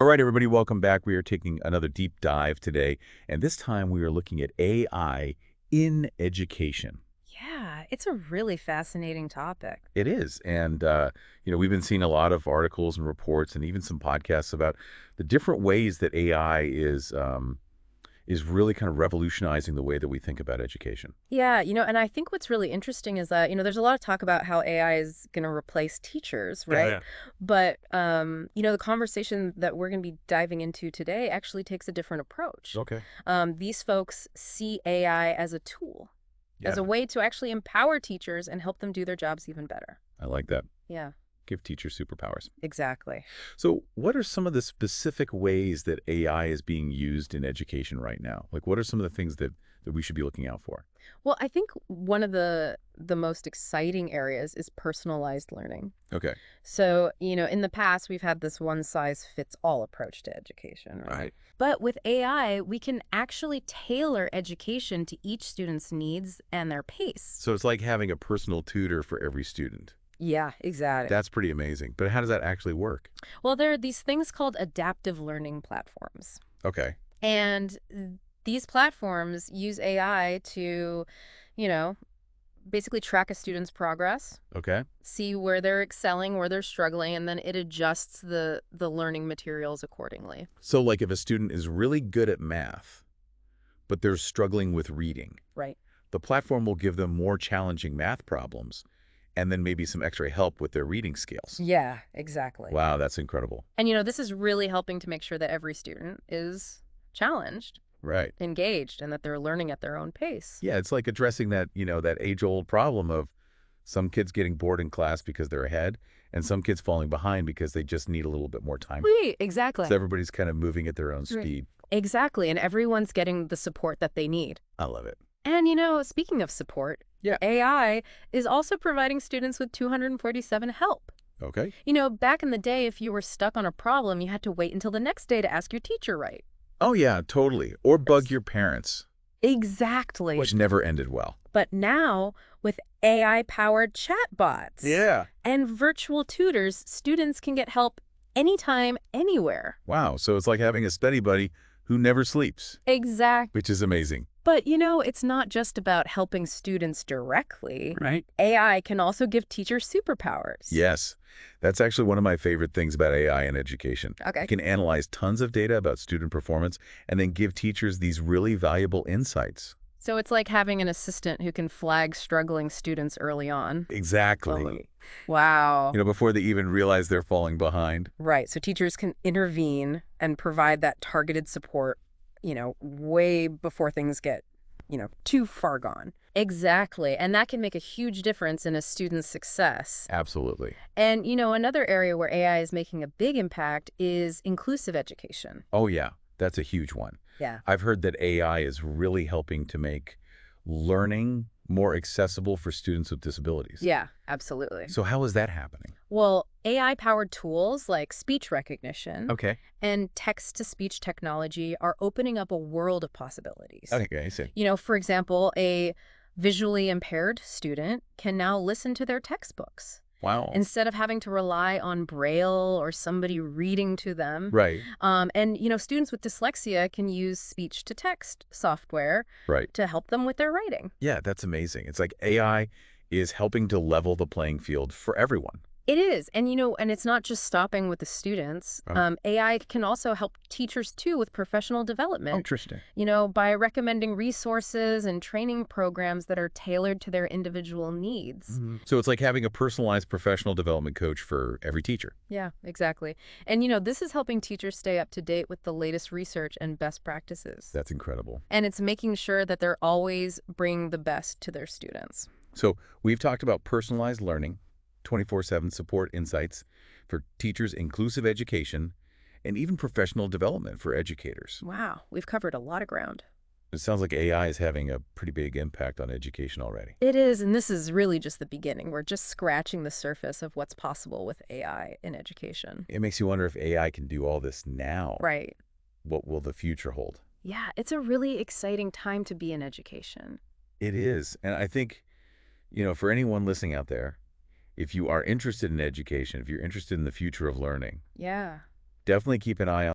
All right, everybody, welcome back. We are taking another deep dive today, and this time we are looking at AI in education. Yeah, it's a really fascinating topic. It is, and we've been seeing a lot of articles and reports, and even some podcasts about the different ways that AI is really kind of revolutionizing the way that we think about education. Yeah, and I think what's really interesting is that, there's a lot of talk about how AI is going to replace teachers, Yeah, right? yeah. But, the conversation that we're going to be diving into today actually takes a different approach. Okay. These folks see AI as a tool, as Yeah, a way to actually empower teachers and help them do their jobs even better. I like that. Yeah, Give teachers superpowers. exactly. So, what are some of the specific ways that AI is being used in education right now? Like, what are some of the things that we should be looking out for? Well, I think one of the most exciting areas is personalized learning. Okay. So, in the past, we've had this one size fits all approach to education, right? Right. But with AI, we can actually tailor education to each student's needs and their pace. So it's like having a personal tutor for every student. Yeah, exactly. That's pretty amazing. But how does that actually work? Well, there are these things called adaptive learning platforms. Okay. And these platforms use AI to, you know, basically track a student's progress, Okay. see where they're excelling, where they're struggling, and then it adjusts the learning materials accordingly. So like if a student is really good at math, but they're struggling with reading, Right. the platform will give them more challenging math problems and then maybe some extra help with their reading skills. Yeah, exactly. Wow, that's incredible. And, this is really helping to make sure that every student is challenged, Right. engaged, and that they're learning at their own pace. Yeah, it's like addressing that age-old problem of some kids getting bored in class because they're ahead and some kids falling behind because they just need a little bit more time. Right, exactly. So everybody's kind of moving at their own Right. speed. Exactly, and everyone's getting the support that they need. I love it. And, speaking of support, Yeah. AI is also providing students with 247 help. Okay. Back in the day, if you were stuck on a problem, you had to wait until the next day to ask your teacher, right? Oh, yeah, totally. Or bug your parents, Exactly. which never ended well. But now, with AI-powered chatbots Yeah. and virtual tutors, students can get help anytime, anywhere. Wow. So it's like having a study buddy who never sleeps, Exactly. which is amazing. But, it's not just about helping students directly. Right. AI can also give teachers superpowers. Yes. That's actually one of my favorite things about AI in education. Okay. It can analyze tons of data about student performance and then give teachers these really valuable insights. So it's like having an assistant who can flag struggling students early on. Exactly. Wow. Before they even realize they're falling behind. Right. So teachers can intervene and provide that targeted support, way before things get, too far gone. Exactly. And that can make a huge difference in a student's success. Absolutely. And, another area where AI is making a big impact is inclusive education. Oh, yeah. That's a huge one. Yeah. I've heard that AI is really helping to make learning more accessible for students with disabilities. Yeah, absolutely. So how is that happening? Well, AI-powered tools like speech recognition Okay. and text-to-speech technology are opening up a world of possibilities. Okay, I see. For example, a visually impaired student can now listen to their textbooks Wow. instead of having to rely on Braille or somebody reading to them. Right, And, students with dyslexia can use speech-to-text software right. to help them with their writing. Yeah, that's amazing. It's like AI is helping to level the playing field for everyone. It is. And, and it's not just stopping with the students. Oh. AI can also help teachers, too, with professional development. Interesting. By recommending resources and training programs that are tailored to their individual needs. So it's like having a personalized professional development coach for every teacher. Yeah, exactly. And, this is helping teachers stay up to date with the latest research and best practices. That's incredible. And it's making sure that they're always bringing the best to their students. So we've talked about personalized learning, 24/7 support insights for teachers, inclusive education, and even professional development for educators. Wow, we've covered a lot of ground. It sounds like AI is having a pretty big impact on education already. It is, and this is really just the beginning. We're just scratching the surface of what's possible with AI in education. It makes you wonder if AI can do all this now. Right. What will the future hold? Yeah, it's a really exciting time to be in education. It is. And I think, for anyone listening out there, if you are interested in education, if you're interested in the future of learning, Yeah. definitely keep an eye on